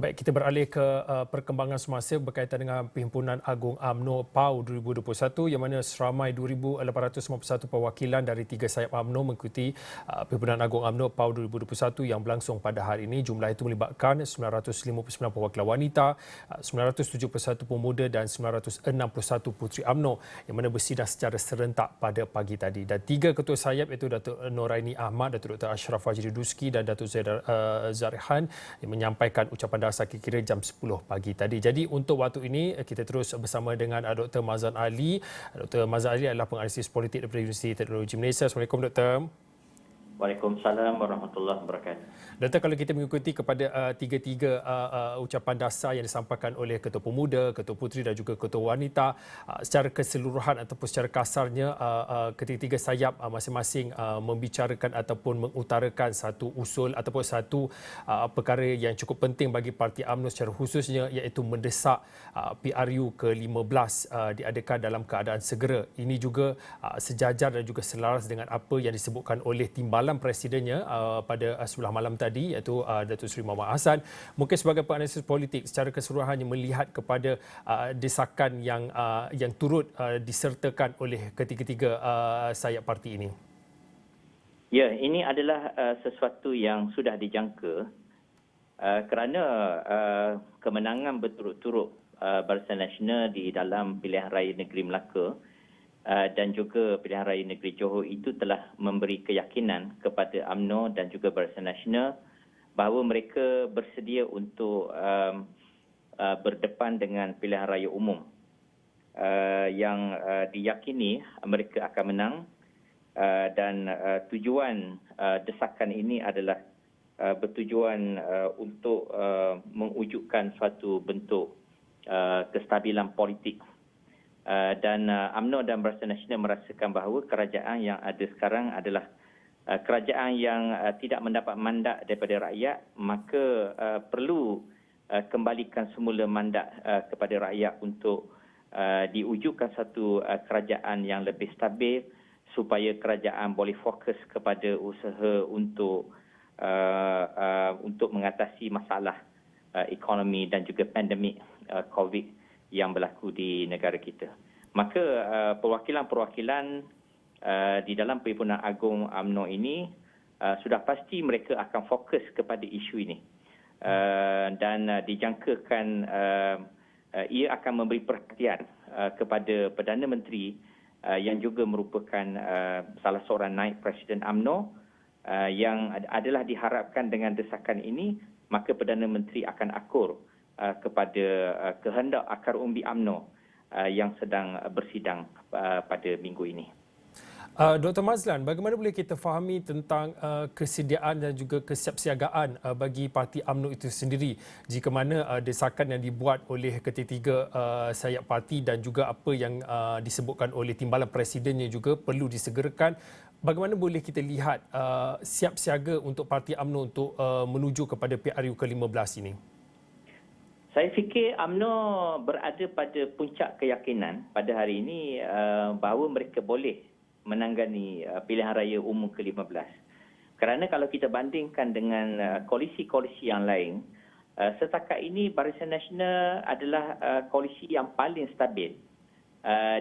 Baik, kita beralih ke perkembangan semasa berkaitan dengan Perhimpunan Agung UMNO PAU 2021 yang mana seramai 2,851 perwakilan dari tiga sayap UMNO mengikuti Perhimpunan Agung UMNO PAU 2021 yang berlangsung pada hari ini. Jumlah itu melibatkan 959 perwakilan wanita, 971 pemuda dan 961 puteri UMNO yang mana bersidang secara serentak pada pagi tadi. Dan tiga ketua sayap iaitu Datuk Noraini Ahmad, Datuk Dr. Ashraf Fajri Duski dan Datuk Zarihan yang menyampaikan ucapan dasar kira-kira jam 10 pagi tadi. Jadi untuk waktu ini kita terus bersama dengan Dr. Mazlan Ali. Dr. Mazlan Ali adalah penganalisis politik daripada Universiti Teknologi Malaysia. Assalamualaikum Dr. Waalaikumsalam warahmatullahi wabarakatuh. Doktor, kalau kita mengikuti kepada tiga-tiga ucapan dasar yang disampaikan oleh Ketua Pemuda, Ketua Puteri dan juga Ketua Wanita, secara keseluruhan ataupun secara kasarnya ketiga-tiga sayap masing-masing membicarakan ataupun mengutarakan satu usul ataupun satu perkara yang cukup penting bagi Parti UMNO secara khususnya iaitu mendesak PRU ke-15 diadakan dalam keadaan segera. Ini juga sejajar dan juga selaras dengan apa yang disebutkan oleh timbalan presidennya pada sebelah malam tadi iaitu Datuk Seri Muhammad Hassan. Mungkin sebagai penganalisis politik secara keseluruhannya melihat kepada desakan yang turut disertakan oleh ketiga-tiga sayap parti ini. Ya, ini adalah sesuatu yang sudah dijangka kerana kemenangan berturut-turut Barisan Nasional di dalam pilihan raya negeri Melaka dan juga pilihan raya negeri Johor itu telah memberi keyakinan kepada UMNO dan juga Barisan Nasional bahawa mereka bersedia untuk berdepan dengan pilihan raya umum yang diyakini mereka akan menang dan tujuan desakan ini adalah bertujuan untuk mewujudkan suatu bentuk kestabilan politik. Dan UMNO dan Barisan Nasional merasakan bahawa kerajaan yang ada sekarang adalah kerajaan yang tidak mendapat mandat daripada rakyat, maka perlu kembalikan semula mandat kepada rakyat untuk diwujudkan satu kerajaan yang lebih stabil supaya kerajaan boleh fokus kepada usaha untuk mengatasi masalah ekonomi dan juga pandemik COVID yang berlaku di negara kita. Maka perwakilan-perwakilan di dalam Perhimpunan Agung UMNO ini sudah pasti mereka akan fokus kepada isu ini. Dan dijangkakan ia akan memberi perhatian kepada Perdana Menteri yang juga merupakan salah seorang naib Presiden UMNO yang adalah diharapkan dengan desakan ini, maka Perdana Menteri akan akur kepada kehendak akar umbi UMNO yang sedang bersidang pada minggu ini. Dr. Mazlan, bagaimana boleh kita fahami tentang kesediaan dan juga kesiapsiagaan bagi Parti UMNO itu sendiri jika mana desakan yang dibuat oleh ketiga sayap parti dan juga apa yang disebutkan oleh timbalan presidennya juga perlu disegerakan. Bagaimana boleh kita lihat siap siaga untuk Parti UMNO untuk menuju kepada PRU ke-15 ini? Saya fikir UMNO berada pada puncak keyakinan pada hari ini bahawa mereka boleh menanggani pilihan raya umum ke-15. Kerana kalau kita bandingkan dengan koalisi-koalisi yang lain, setakat ini Barisan Nasional adalah koalisi yang paling stabil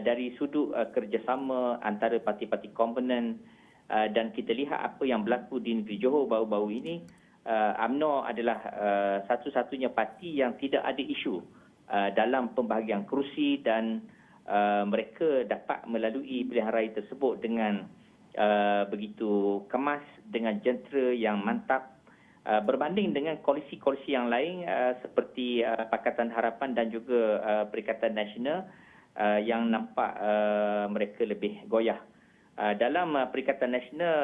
dari sudut kerjasama antara parti-parti komponen, dan kita lihat apa yang berlaku di negeri Johor baru-baru ini. UMNO adalah satu-satunya parti yang tidak ada isu dalam pembahagian kerusi dan mereka dapat melalui pilihan raya tersebut dengan begitu kemas, dengan jentera yang mantap berbanding dengan koalisi-koalisi yang lain seperti Pakatan Harapan dan juga Perikatan Nasional yang nampak mereka lebih goyah. Dalam Perikatan Nasional,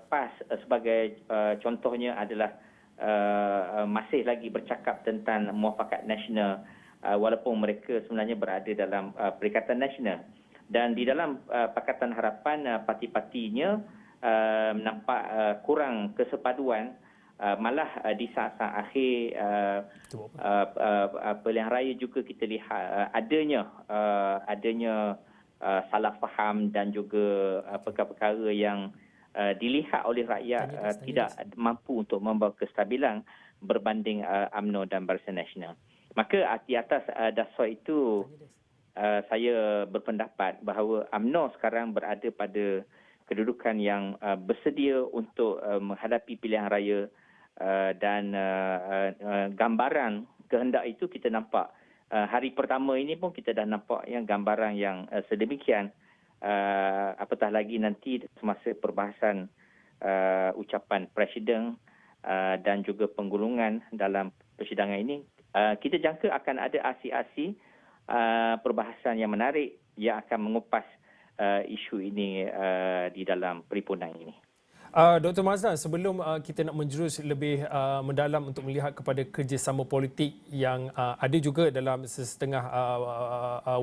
PAS sebagai contohnya adalah masih lagi bercakap tentang muafakat nasional walaupun mereka sebenarnya berada dalam Perikatan Nasional. Dan di dalam Pakatan Harapan, parti-partinya nampak kurang kesepaduan, malah di saat-saat akhir pilihan raya juga kita lihat adanya salah faham dan juga perkara-perkara yang dilihat oleh rakyat tidak mampu untuk membawa kestabilan. berbanding UMNO dan Barisan Nasional. Maka di atas dasar itu saya berpendapat bahawa UMNO sekarang berada pada kedudukan yang bersedia untuk menghadapi pilihan raya dan gambaran kehendak itu kita nampak. Hari pertama ini pun kita dah nampak yang gambaran yang sedemikian. Apatah lagi nanti semasa perbahasan ucapan Presiden dan juga penggulungan dalam persidangan ini, kita jangka akan ada aksi-aksi perbahasan yang menarik yang akan mengupas isu ini di dalam perhimpunan ini. Dr. Mazlan, sebelum kita nak menjurus lebih mendalam untuk melihat kepada kerjasama politik yang ada juga dalam setengah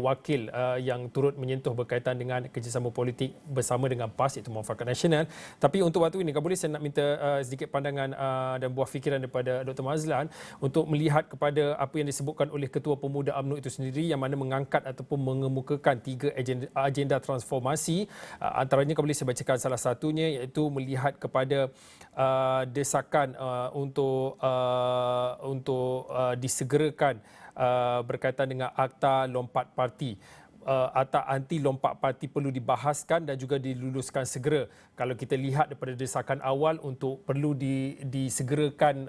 wakil yang turut menyentuh berkaitan dengan kerjasama politik bersama dengan PAS iaitu Muafakat Nasional. Tapi untuk waktu ini, kalau boleh saya nak minta sedikit pandangan dan buah fikiran daripada Dr. Mazlan untuk melihat kepada apa yang disebutkan oleh Ketua Pemuda UMNO itu sendiri yang mana mengangkat ataupun mengemukakan 3 agenda transformasi. Antaranya kalau boleh saya bacakan salah satunya iaitu melihat kepada desakan untuk disegerakan berkaitan dengan Akta Lompat Parti. Akta anti lompat parti perlu dibahaskan dan juga diluluskan segera. Kalau kita lihat daripada desakan awal untuk perlu disegerakan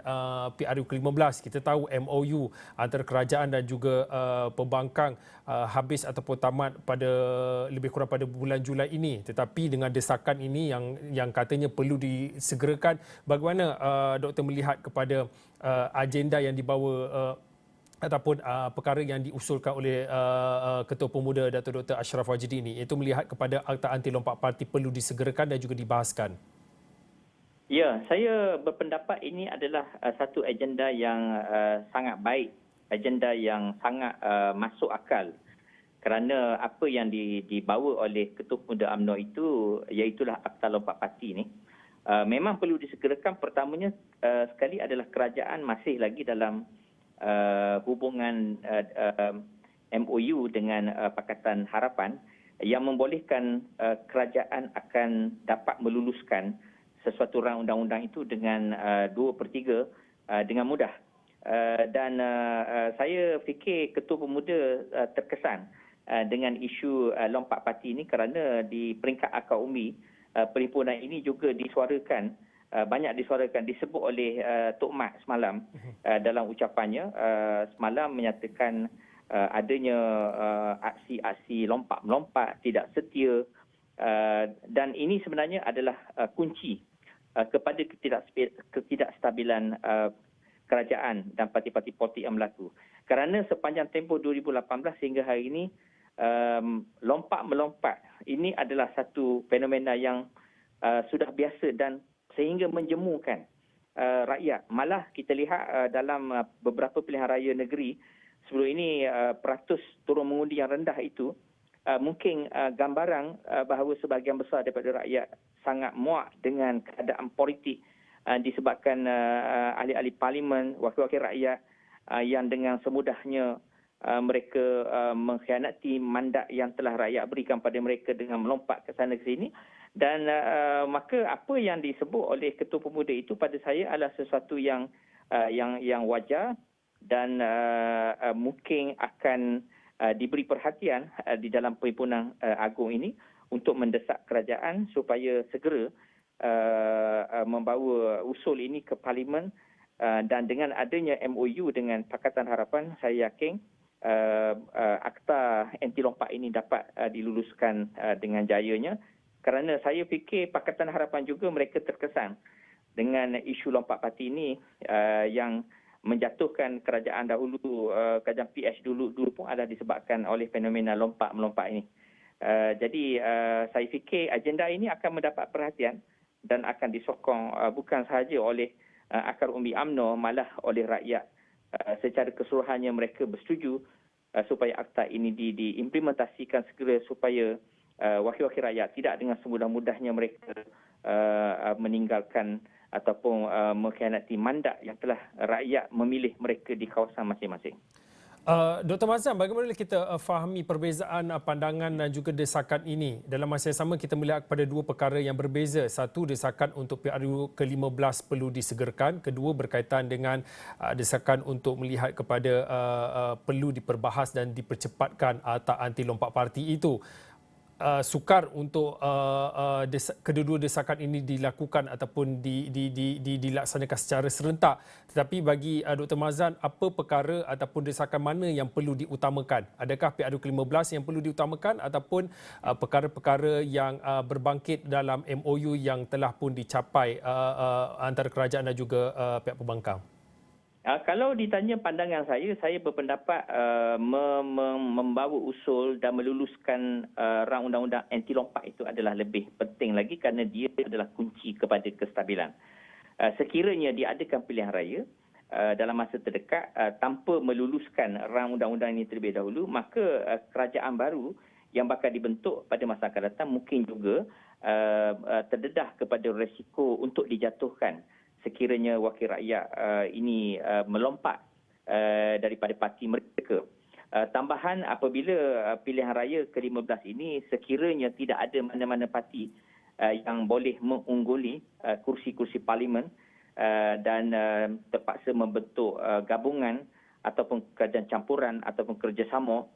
PRU ke-15, kita tahu MOU antara kerajaan dan juga pembangkang habis ataupun tamat pada lebih kurang pada bulan Julai ini. Tetapi dengan desakan ini yang katanya perlu disegerakan, bagaimana doktor melihat kepada agenda yang dibawa ataupun perkara yang diusulkan oleh Ketua Pemuda Dato' Dr. Ashraf Wajidi ini, iaitu melihat kepada Akta Anti Lompat Parti perlu disegerakan dan juga dibahaskan? Ya, saya berpendapat ini adalah satu agenda yang sangat baik, agenda yang sangat masuk akal. Kerana apa yang dibawa oleh Ketua Pemuda UMNO itu, iaitulah Akta Lompat Parti ini, memang perlu disegerakan. Pertamanya sekali adalah kerajaan masih lagi dalam hubungan MOU dengan Pakatan Harapan yang membolehkan kerajaan akan dapat meluluskan sesuatu rang undang-undang itu dengan 2/3 dengan mudah. Dan saya fikir Ketua Pemuda terkesan dengan isu lompat parti ini kerana di peringkat akar umbi perhimpunan ini juga disuarakan, banyak disuarakan, disebut oleh Tok Mat semalam dalam ucapannya. Semalam menyatakan adanya aksi-aksi lompat-melompat, tidak setia, dan ini sebenarnya adalah kunci kepada ketidakstabilan kerajaan dan parti-parti politik yang berlaku. Kerana sepanjang tempoh 2018 hingga hari ini, lompat-melompat ini adalah satu fenomena yang sudah biasa dan sehingga menjemukan rakyat. Malah kita lihat dalam beberapa pilihan raya negeri sebelum ini, peratus turun mengundi yang rendah itu mungkin gambaran bahawa sebahagian besar daripada rakyat sangat muak dengan keadaan politik disebabkan ahli-ahli parlimen, wakil-wakil rakyat yang dengan semudahnya mereka mengkhianati mandat yang telah rakyat berikan pada mereka dengan melompat ke sana ke sini. Dan maka apa yang disebut oleh Ketua Pemuda itu pada saya adalah sesuatu yang wajar dan mungkin akan diberi perhatian di dalam perhimpunan agung ini untuk mendesak kerajaan supaya segera membawa usul ini ke parlimen, dan dengan adanya MOU dengan Pakatan Harapan, saya yakin akta anti lompat ini dapat diluluskan dengan jayanya. Kerana saya fikir Pakatan Harapan juga mereka terkesan dengan isu lompat parti ini yang menjatuhkan kerajaan dahulu, kerajaan PS dulu pun adalah disebabkan oleh fenomena lompat-melompat ini. Jadi saya fikir agenda ini akan mendapat perhatian dan akan disokong bukan sahaja oleh akar umbi UMNO, malah oleh rakyat secara keseluruhannya. Mereka bersetuju supaya akta ini diimplementasikan segera supaya wakil-wakil rakyat tidak dengan semudah-mudahnya mereka meninggalkan ataupun mengkhianati mandat yang telah rakyat memilih mereka di kawasan masing-masing. Dr. Mazlan, bagaimana kita fahami perbezaan pandangan dan juga desakan ini? Dalam masa yang sama kita melihat kepada dua perkara yang berbeza. Satu, desakan untuk PRU ke-15 perlu disegerkan. Kedua, berkaitan dengan desakan untuk melihat kepada perlu diperbahas dan dipercepatkan tak anti lompat parti itu. Sukar untuk kedua-dua desakan ini dilakukan ataupun dilaksanakan secara serentak. Tetapi bagi Dr. Mazlan, apa perkara ataupun desakan mana yang perlu diutamakan? Adakah PRU ke-15 yang perlu diutamakan ataupun perkara-perkara yang berbangkit dalam MOU yang telah pun dicapai antara kerajaan dan juga pihak pembangkang? Kalau ditanya pandangan saya berpendapat membawa usul dan meluluskan rang undang-undang anti lompat itu adalah lebih penting lagi kerana dia adalah kunci kepada kestabilan. Sekiranya diadakan pilihan raya dalam masa terdekat tanpa meluluskan rang undang-undang ini terlebih dahulu, maka kerajaan baru yang bakal dibentuk pada masa akan datang mungkin juga terdedah kepada risiko untuk dijatuhkan sekiranya wakil rakyat ini melompat daripada parti mereka. Tambahan, apabila pilihan raya ke-15 ini sekiranya tidak ada mana-mana parti yang boleh mengungguli kursi-kursi parlimen dan terpaksa membentuk gabungan ataupun kerajaan campuran ataupun kerjasama,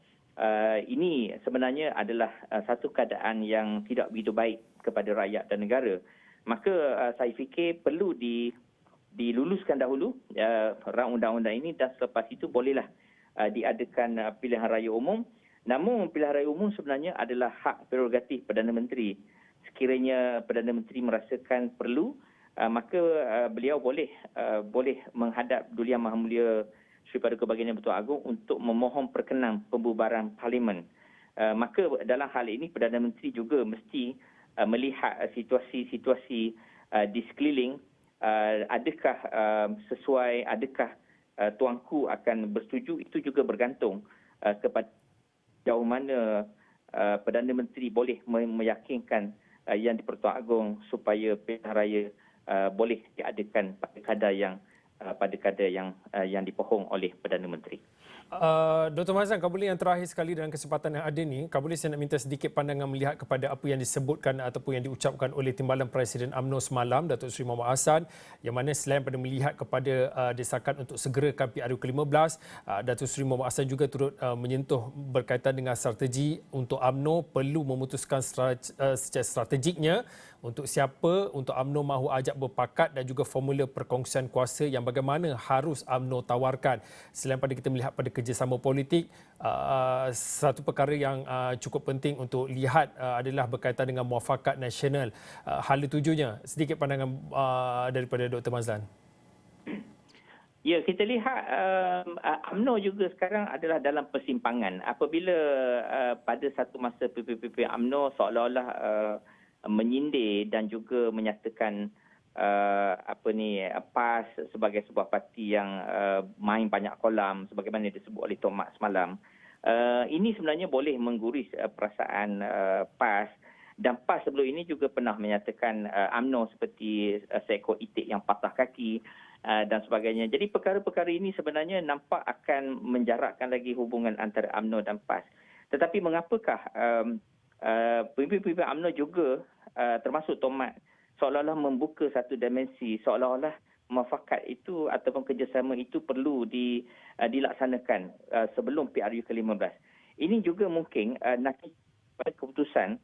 ini sebenarnya adalah satu keadaan yang tidak begitu baik kepada rakyat dan negara. Maka saya fikir perlu diluluskan dahulu rang undang-undang ini dan selepas itu bolehlah diadakan pilihan raya umum. Namun pilihan raya umum sebenarnya adalah hak prerogatif Perdana Menteri. Sekiranya Perdana Menteri merasakan perlu, maka beliau boleh menghadap Duli Yang Maha Mulia Sri Paduka Baginda Pertuan Agong untuk memohon perkenan pembubaran parlimen. Maka dalam hal ini Perdana Menteri juga mesti melihat situasi-situasi di sekeliling, adakah sesuai, adakah tuanku akan bersetuju, itu juga bergantung kepada jauh mana Perdana Menteri boleh meyakinkan Yang di-Pertuan Agong supaya pilihan raya boleh diadakan pada kadar yang dipohong oleh Perdana Menteri. Dr. Mazlan, Kak Boleh yang terakhir sekali dalam kesempatan yang ada ni, Kak Boleh saya nak minta sedikit pandangan melihat kepada apa yang disebutkan ataupun yang diucapkan oleh Timbalan Presiden UMNO semalam, Datuk Seri Muhammad Hassan, yang mana selain pada melihat kepada desakan untuk segerakan PRU ke-15, Datuk Seri Muhammad Hassan juga turut menyentuh berkaitan dengan strategi untuk UMNO perlu memutuskan secara strategiknya untuk siapa untuk UMNO mahu ajak berpakat dan juga formula perkongsian kuasa yang bagaimana harus UMNO tawarkan. Selain pada kita melihat pada kerjasama politik, satu perkara yang cukup penting untuk lihat adalah berkaitan dengan muafakat nasional. Hala tujunya, sedikit pandangan daripada Dr. Mazlan. Ya, kita lihat UMNO juga sekarang adalah dalam persimpangan. Apabila pada satu masa PPP UMNO seolah-olah menyindir dan juga menyatakan PAS sebagai sebuah parti yang main banyak kolam sebagaimana disebut oleh Tok Mat semalam. Ini sebenarnya boleh mengguris perasaan PAS, dan PAS sebelum ini juga pernah menyatakan UMNO seperti seekor itik yang patah kaki dan sebagainya. Jadi perkara-perkara ini sebenarnya nampak akan menjarakkan lagi hubungan antara UMNO dan PAS. Tetapi mengapakah pemimpin-pemimpin UMNO juga termasuk Tok Mat seolah-olah membuka satu dimensi, seolah-olah muafakat itu ataupun kerjasama itu perlu dilaksanakan sebelum PRU ke-15. Ini juga mungkin nak keputusan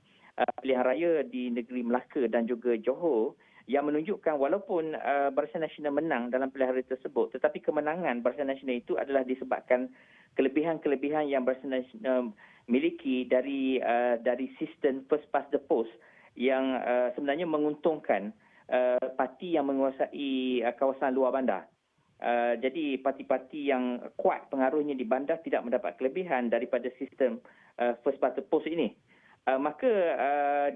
pilihan raya di negeri Melaka dan juga Johor yang menunjukkan walaupun Barisan Nasional menang dalam pilihan raya tersebut, tetapi kemenangan Barisan Nasional itu adalah disebabkan kelebihan-kelebihan yang Barisan Nasional miliki dari sistem first past the post yang sebenarnya menguntungkan parti yang menguasai kawasan luar bandar. Jadi parti-parti yang kuat pengaruhnya di bandar tidak mendapat kelebihan daripada sistem first past the post ini. Maka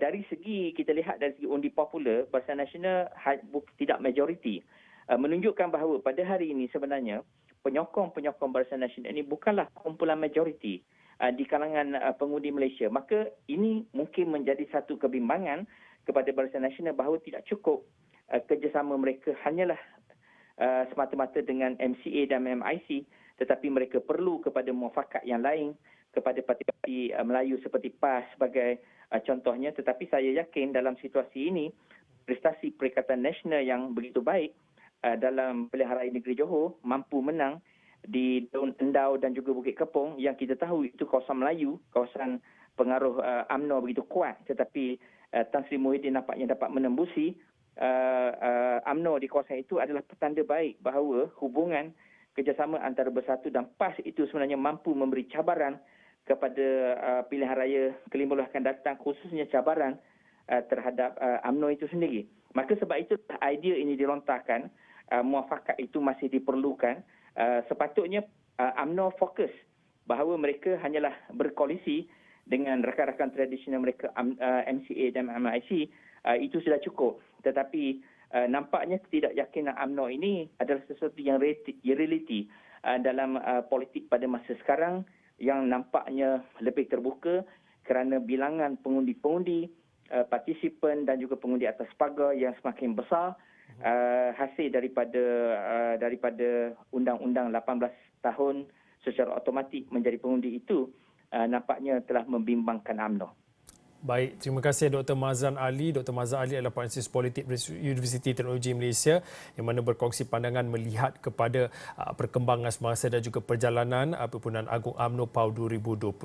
dari segi kita lihat dari segi undi popular, Barisan Nasional tidak majoriti. Menunjukkan bahawa pada hari ini sebenarnya penyokong-penyokong Barisan Nasional ini bukanlah kumpulan majoriti di kalangan pengundi Malaysia. Maka ini mungkin menjadi satu kebimbangan kepada Barisan Nasional bahawa tidak cukup kerjasama mereka hanyalah semata-mata dengan MCA dan MIC, tetapi mereka perlu kepada muafakat yang lain kepada parti-parti Melayu seperti PAS sebagai contohnya. Tetapi saya yakin dalam situasi ini, prestasi Perikatan Nasional yang begitu baik dalam pilihan raya negeri Johor mampu menang di Daun Endau dan juga Bukit Kepong yang kita tahu itu kawasan Melayu, kawasan pengaruh UMNO begitu kuat, tetapi Tan Sri Muhyiddin nampaknya dapat menembusi UMNO di kawasan itu adalah petanda baik bahawa hubungan kerjasama antara Bersatu dan PAS itu sebenarnya mampu memberi cabaran kepada pilihan raya ke-15 akan datang, khususnya cabaran terhadap UMNO itu sendiri. Maka sebab itu idea ini dilontarkan, muafakat itu masih diperlukan. Sepatutnya UMNO fokus bahawa mereka hanyalah berkoalisi dengan rakan-rakan tradisional mereka MCA dan MIC, itu sudah cukup. Tetapi nampaknya ketidakyakinan UMNO ini adalah sesuatu yang realiti dalam politik pada masa sekarang yang nampaknya lebih terbuka kerana bilangan pengundi-pengundi, partisipan dan juga pengundi atas pagar yang semakin besar hasil daripada Undang-Undang 18 tahun secara automatik menjadi pengundi itu nampaknya telah membimbangkan UMNO. Baik, terima kasih Dr. Mazlan Ali. Dr. Mazlan Ali adalah penganalisis politik Universiti Teknologi Malaysia yang mana berkongsi pandangan melihat kepada perkembangan semasa dan juga perjalanan Perhimpunan Agung UMNO PAU 2021.